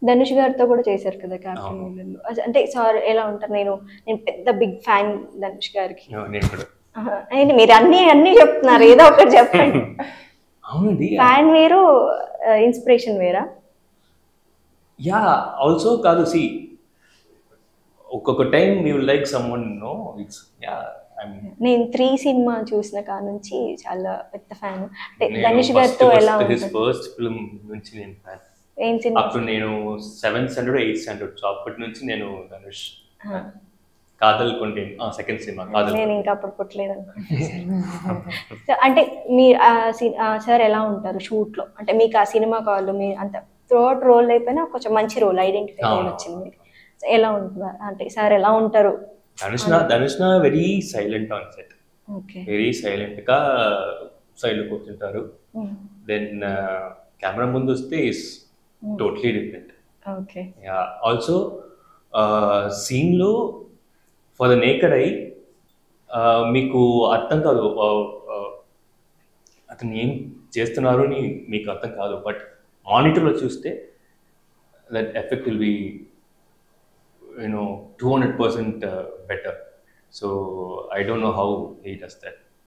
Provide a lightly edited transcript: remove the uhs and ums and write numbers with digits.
ధనుష్ గారితో కూడా చేశారు కదా క్యాప్టెన్ అవును. విలన్‌లో. అంటే సార్ ఎలా ఉంటారు? నేను నేను పెద్ద బిగ్ ఫ్యాన్ ధనుష్ గారికి. నేను కూడా. ఆహా! ఏంటి మీరు అన్నీ చెప్తున్నారు. ఏదో ఒకటి చెప్పండి. అవునండి. ఫ్యాన్ వేరు, ఇన్స్పిరేషన్ వేరా? యాహ్! ఆల్సో కాదు ఒక్కొక్క time you like someone no it's yeah! I mean నేను 'త్రీ' సినిమా చూసిన కాడ్నుంచి చాలా పెద్ద ఫ్యాన్. అంటే నేను ధనుష్ గారితో ఎలా హిస్ ఉంటది? ఫస్ట్ ఫిల్మ్ నుంచి నేను ఫ్యాన్. ఏం సినిమా అప్పుడు సార్? నేను seventh standard, eighth standard. So, అప్పటి నుంచి నేను ధనుష్ ఆ! Fan. 'Kadhal కొండేన్' second cinema 'Kadhal నేను ఇంకా కొండేన్'. అప్పుడు పుట్టలేదనుకుంటా సార్. సో, అంటే మీరు సార్ ఎలా ఉంటారు షూట్‌లో? అంటే మీకు ఆ సినిమా కాల్లు మీ అంత త్రూఅవుట్ రోల్ లేకపోయినా కొంచెం మంచి రోల్, ఐడెంటిఫై రోల్ వచ్చింది అవునవును. మీకు. సో, ఎలా ఉంటుందా? అంటే సార్ ఎలా ఉంటారు? అని. ధనుష్‌న very silent on set. Okay. Very సైలెంట్‌గా సైడ్‌లో కూర్చుంటారు. హ్మ్. దెన్ కెమెరా ముందొస్తే is hmm. Totally different. Okay. Yeah! Also సీన్‌లో ఫర్ ద నేకెడ్ ఐ మీకు అర్థం కాదు. అతను ఏం చేస్తున్నారు అని మీకు అర్థం కాదు. బట్ మానిటర్‌లో చూస్తే that effect will be 200% better. So I don't know how he does that.